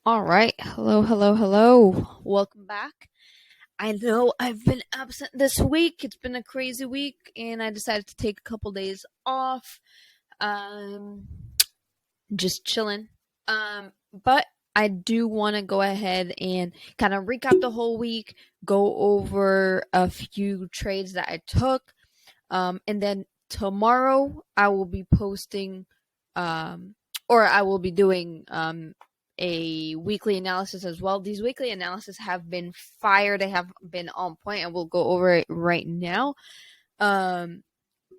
All right. Hello, hello, hello. Welcome back. I know I've been absent this week. It's been a crazy week, and I decided to take a couple days off. Um, just chilling. But I do want to go ahead and kind of recap the whole week, go over a few trades that I took. And then tomorrow I will be posting, um, or I will be doing a weekly analysis as well. These weekly analysis have been fire. They have been on point, and we'll go over it right now. Um,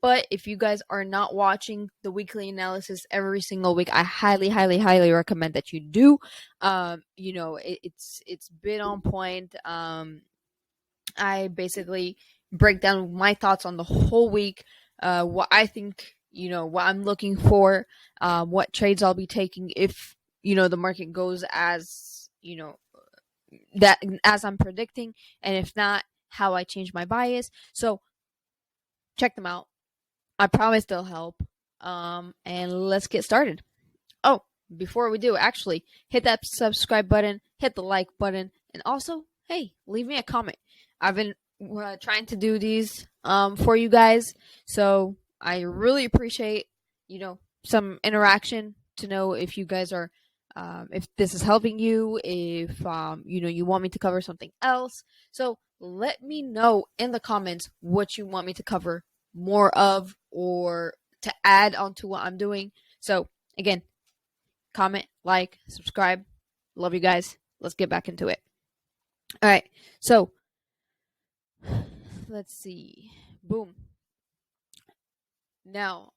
but if you guys are not watching the weekly analysis every single week, I highly, highly, highly recommend that you do. It's been on point. I basically break down my thoughts on the whole week, what I think, what I'm looking for, what trades I'll be taking if, the market goes as, that as I'm predicting, and if not, how I change my bias. So check them out. I promise they'll help. And let's get started. Oh, before we do, actually, hit that subscribe button, hit the like button, and also, hey, leave me a comment. I've been trying to do these for you guys, so I really appreciate some interaction to know if you guys are if this is helping you, if you want me to cover something else. So let me know in the comments what you want me to cover more of or to add onto what I'm doing. So again, comment, like, subscribe. Love you guys. Let's get back into it. All right. So let's see. Boom. Now,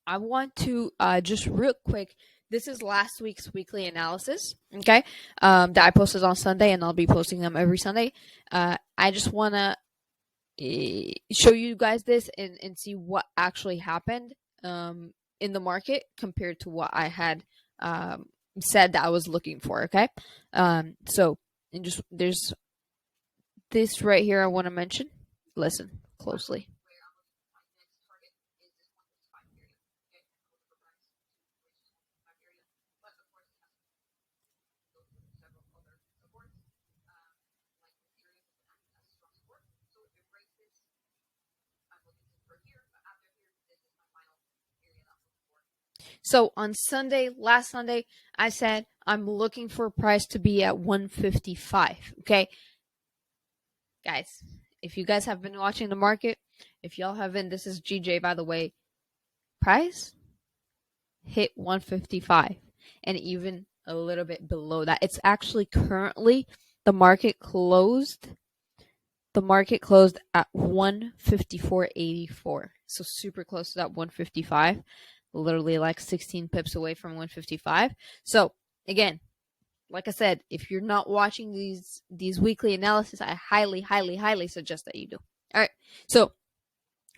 I want to just real quick. This is last week's weekly analysis, okay? That I posted on Sunday, and I'll be posting them every Sunday. I just want to show you guys this and see what actually happened in the market compared to what I had said that I was looking for. Okay, so and just there's this right here I want to mention. Listen closely. So on Sunday, last Sunday, I said I'm looking for a price to be at 155. Okay, guys, if you guys have been watching the market, if y'all haven't, this is GJ by the way. Price hit 155 and even a little bit below that. It's actually currently the market closed at 154.84. So super close to that 155, literally like 16 pips away from 155. So again, like I said, if you're not watching these weekly analysis, I highly, highly, highly suggest that you do. All right. So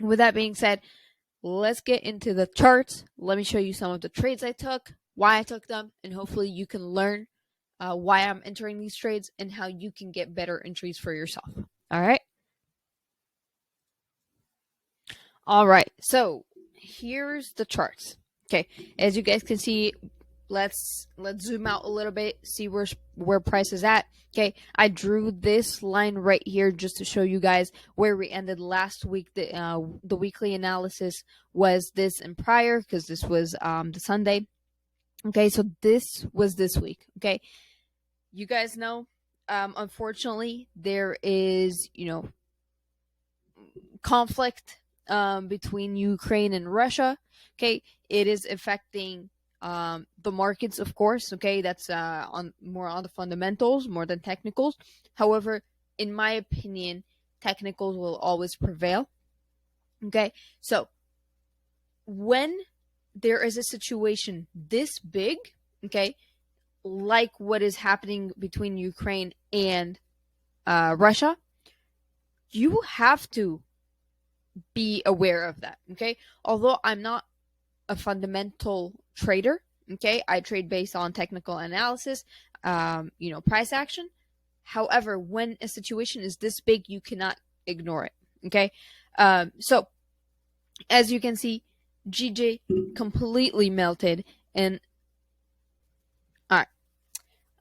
with that being said, let's get into the charts. Let me show you some of the trades I took, why I took them, and hopefully you can learn why I'm entering these trades and how you can get better entries for yourself. All right. All right. So here's the charts. Okay. As you guys can see, let's zoom out a little bit, see where price is at. Okay, I drew this line right here just to show you guys where we ended last week. The weekly analysis was this and prior, because this was the Sunday. Okay, so this was this week. Okay, you guys know, unfortunately there is conflict between Ukraine and Russia. Okay, it is affecting the markets, of course. Okay, that's on more on the fundamentals more than technicals. However, in my opinion, technicals will always prevail. Okay, so when there is a situation this big, okay, like what is happening between Ukraine and Russia, you have to be aware of that. Okay, although I'm not a fundamental trader. Okay, I trade based on technical analysis, price action. However, when a situation is this big, you cannot ignore it. Okay, so as you can see, GJ completely melted, and all right,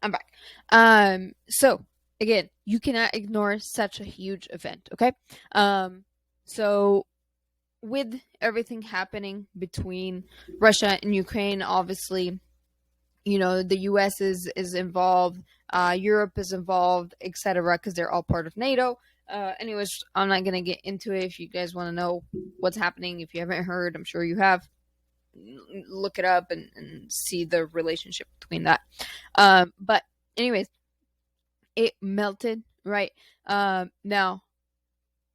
I'm back. So again, you cannot ignore such a huge event. Okay. So with everything happening between Russia and Ukraine, obviously, the U.S. is involved, Europe is involved, etc., because they're all part of NATO. Anyways, I'm not gonna get into it. If you guys want to know what's happening, if you haven't heard, I'm sure you have. Look it up and see the relationship between that. But anyways, it melted, right? Now,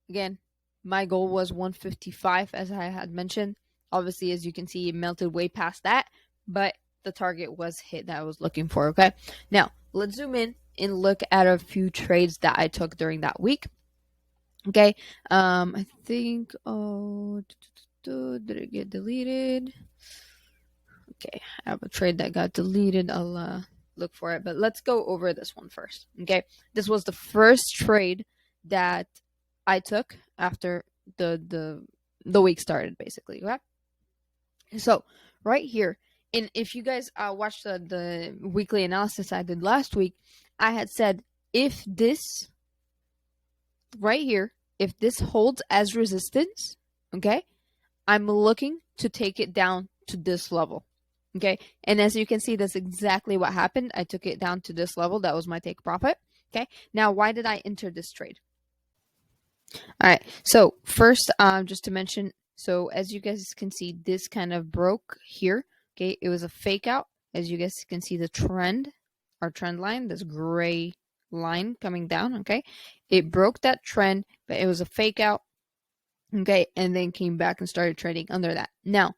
again, my goal was 155, as I had mentioned. Obviously, as you can see, it melted way past that, but the target was hit that I was looking for. Okay, now let's zoom in and look at a few trades that I took during that week. Okay, I think, did it get deleted? Okay, I have a trade that got deleted. I'll look for it, but let's go over this one first. Okay, this was the first trade that I took after the week started, basically. Okay, so right here, and if you guys watched the weekly analysis I did last week, I had said if this right here, if this holds as resistance, okay, I'm looking to take it down to this level. Okay, and as you can see, that's exactly what happened. I took it down to this level. That was my take profit. Okay, now why did I enter this trade? All right, so first, just to mention, so as you guys can see, this kind of broke here. Okay, it was a fake out. As you guys can see, the trend, our trend line, this gray line coming down. Okay, it broke that trend, but it was a fake out. Okay, and then came back and started trading under that. Now,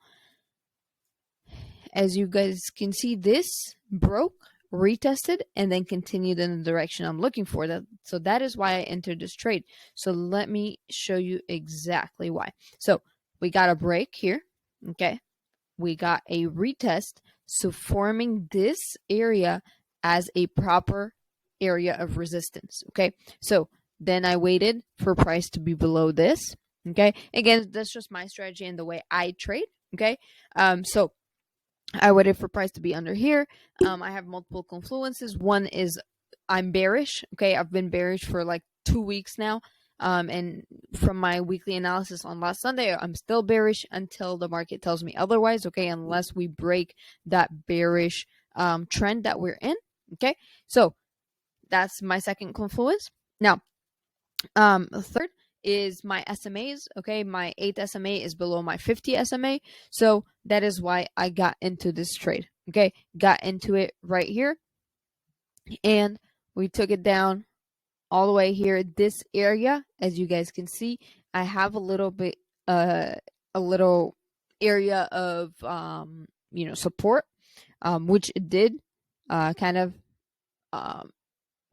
as you guys can see, this broke, retested, and then continued in the direction I'm looking for. So that is why I entered this trade. So let me show you exactly why. So we got a break here. Okay. We got a retest. So forming this area as a proper area of resistance. Okay. So then I waited for price to be below this. Okay. Again, that's just my strategy and the way I trade. Okay. So I waited for price to be under here. I have multiple confluences. One is I'm bearish. Okay, I've been bearish for like 2 weeks now. And from my weekly analysis on last Sunday, I'm still bearish until the market tells me otherwise. Okay, unless we break that bearish trend that we're in. Okay, so that's my second confluence. Now, third is my SMAs. Okay, my 8th SMA is below my 50 SMA. So that is why I got into this trade. Okay, got into it right here. And we took it down all the way here. This area, as you guys can see, I have a little bit, a little area of, support, which it did kind of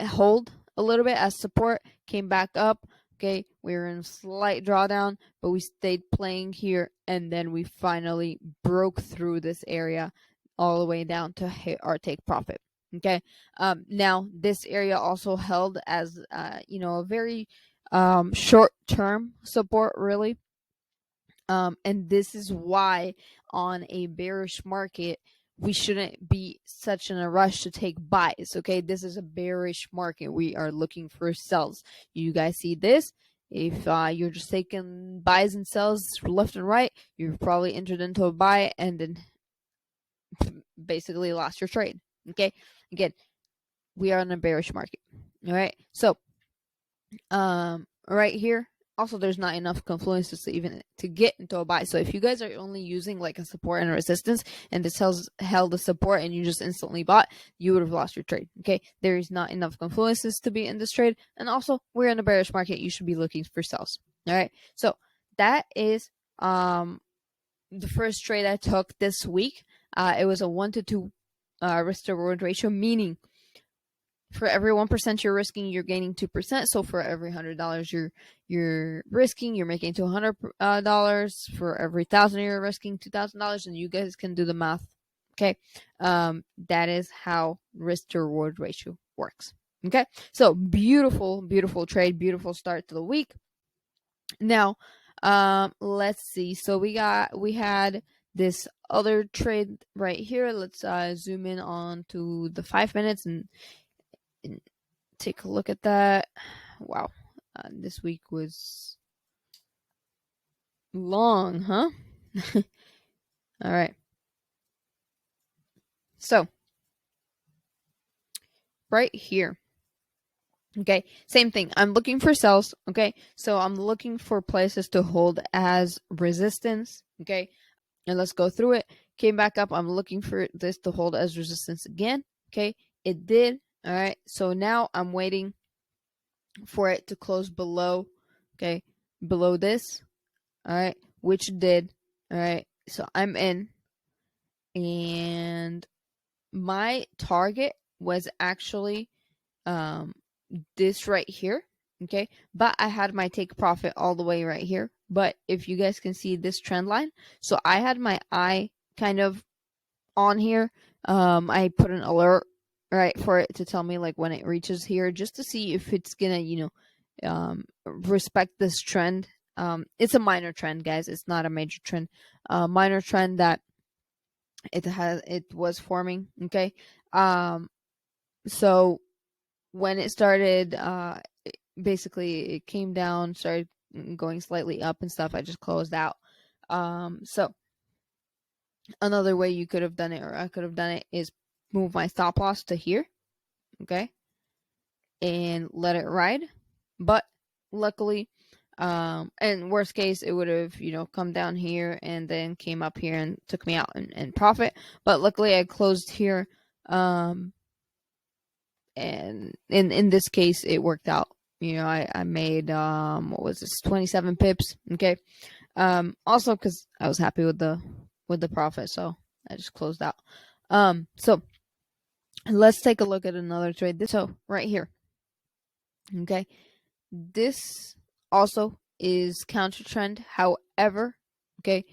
hold a little bit as support, came back up. Okay, we were in a slight drawdown, but we stayed playing here, and then we finally broke through this area all the way down to hit our take profit. Okay, now this area also held as a very short-term support, really. And this is why on a bearish market, we shouldn't be such in a rush to take buys. Okay, this is a bearish market. We are looking for sells. You guys see this? If you're just taking buys and sells left and right, you've probably entered into a buy and then basically lost your trade. Okay, again, we are in a bearish market. All right, so right here, also there's not enough confluences to get into a buy. So if you guys are only using like a support and a resistance, and this held the support and you just instantly bought, you would have lost your trade. Okay, there is not enough confluences to be in this trade, and also we're in a bearish market. You should be looking for sells. All right, so that is the first trade I took this week. It was a 1-to-2 risk to reward ratio, meaning for every 1% you're risking, you're gaining 2%. So for every $100 you're risking, you're making $200. For every 1,000 you're risking, $2,000, and you guys can do the math. Okay, that is how risk to reward ratio works. Okay, so beautiful trade, beautiful start to the week. Now, let's see. So we had this other trade right here. Let's zoom in on to the 5 minutes and take a look at that. Wow, this week was long, huh? All right. So, right here. Okay, same thing. I'm looking for sells. Okay, so I'm looking for places to hold as resistance. Okay, and let's go through it. Came back up. I'm looking for this to hold as resistance again. Okay, it did. All right, so now I'm waiting for it to close below. Okay, below this. All right, which it did. All right, so I'm in, and my target was actually this right here. Okay, but I had my take profit all the way right here. But if you guys can see this trend line, so I had my eye kind of on here. I put an alert right for it to tell me like when it reaches here, just to see if it's gonna respect this trend. It's a minor trend, guys. It's not a major trend. Minor trend that it was forming. Okay, so when it started, basically it came down, started going slightly up and stuff. I just closed out. So another way you could have done it, or I could have done it, is move my stop loss to here, okay, and let it ride. But luckily, and worst case, it would have come down here and then came up here and took me out and profit. But luckily, I closed here, and in this case, it worked out. I made what was this, 27 pips, okay. Also because I was happy with the profit, so I just closed out. So let's take a look at another trade. So right here, okay, this also is counter trend. However, okay,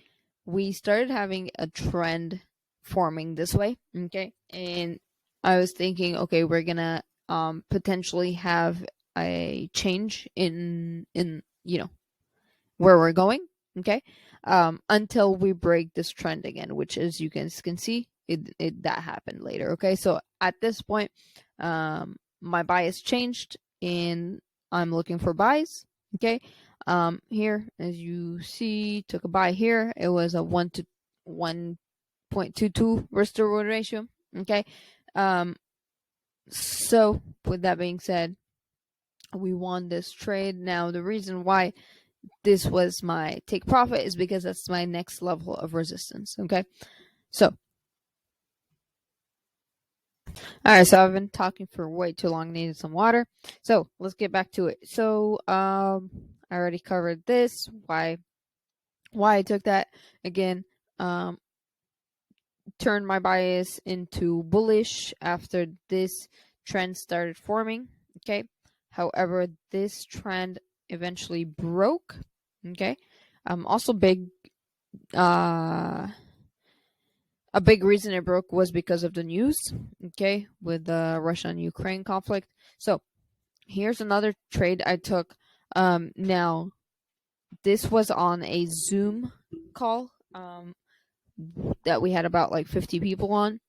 we started having a trend forming this way, okay, and I was thinking, okay, we're gonna potentially have a change in where we're going, okay, until we break this trend again, which, as you guys can see, that happened later. Okay, so at this point, my bias changed and I'm looking for buys. Okay, here, as you see, took a buy here. It was a 1 to 1.22 risk to reward ratio. Okay, so with that being said, we won this trade. Now the reason why this was my take profit is because that's my next level of resistance. Okay, so all right, so I've been talking for way too long. Needed some water, so let's get back to it. So I already covered this, why I took that again. Turned my bias into bullish after this trend started forming. Okay, however, this trend eventually broke. Okay, also a big reason it broke was because of the news, okay, with the Russia and Ukraine conflict. So here's another trade I took. Now this was on a Zoom call that we had about like 50 people on,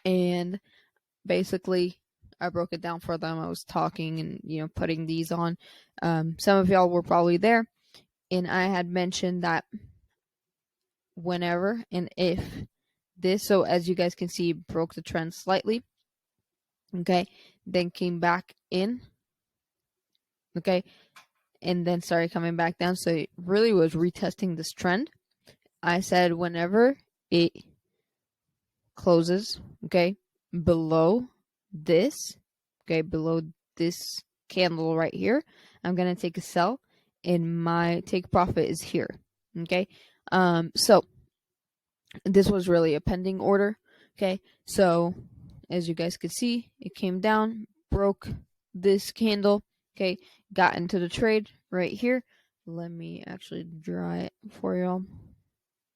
and basically I broke it down for them. I was talking and putting these on. Some of y'all were probably there, and I had mentioned that whenever and if this, so as you guys can see, broke the trend slightly, okay, then came back in, okay, and then started coming back down. So it really was retesting this trend. I said whenever it closes, okay, below this, okay, below this candle right here, I'm gonna take a sell, and my take profit is here, okay. So this was really a pending order, okay. So as you guys could see, it came down, broke this candle, okay, got into the trade right here. Let me actually draw it for y'all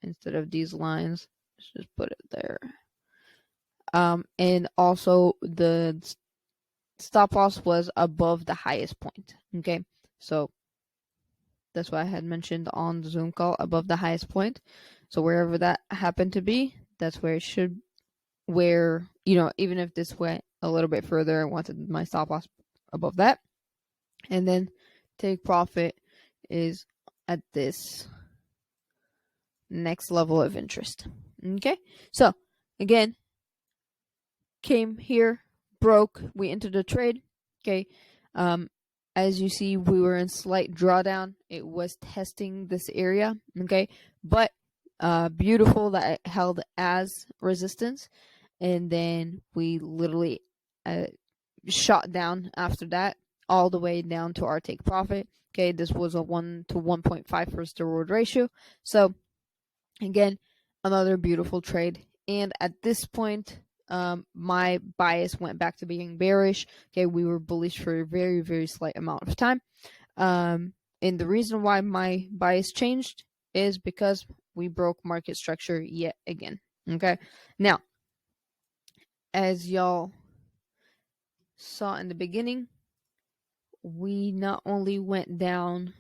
instead of these lines. Let's just put it there. And also the stop loss was above the highest point, okay. So that's what I had mentioned on the Zoom call, above the highest point. So wherever that happened to be, that's where it should, where, even if this went a little bit further, I wanted my stop loss above that. And then take profit is at this next level of interest. Okay, so again, came here, broke, we entered a trade. Okay, as you see, we were in slight drawdown. It was testing this area. Okay, but beautiful that it held as resistance, and then we literally shot down after that, all the way down to our take profit. Okay, this was a 1 to 1.5 first reward ratio. So again, another beautiful trade. And at this point, my bias went back to being bearish. Okay, we were bullish for a very, very slight amount of time. And the reason why my bias changed is because we broke market structure yet again. Okay, now, as y'all saw in the beginning, we not only went down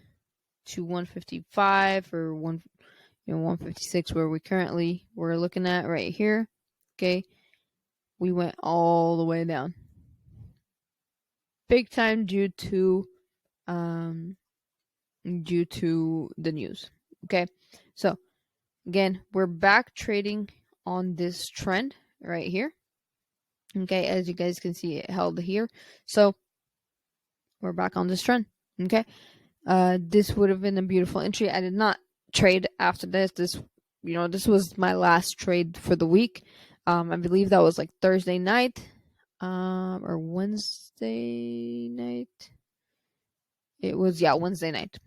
to 155 or 156, where we currently we're looking at right here. Okay, we went all the way down, big time, due to the news. Okay, so again, we're back trading on this trend right here. Okay, as you guys can see, it held here, so we're back on this trend. Okay, this would have been a beautiful entry. I did not trade after this. This was my last trade for the week. I believe that was like Thursday night, or Wednesday night. It was, Wednesday night.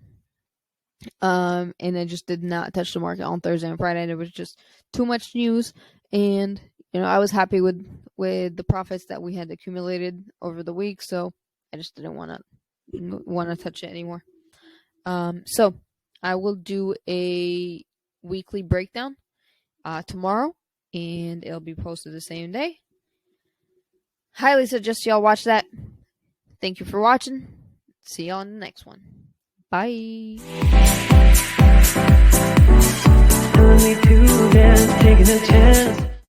And I just did not touch the market on Thursday and Friday. There was just too much news, and I was happy with the profits that we had accumulated over the week, so I just didn't want to touch it anymore. So I will do a weekly breakdown tomorrow, and it'll be posted the same day. Highly suggest y'all watch that. Thank you for watching. See y'all on the next one. Bye. Telling me to dance, taking a chance.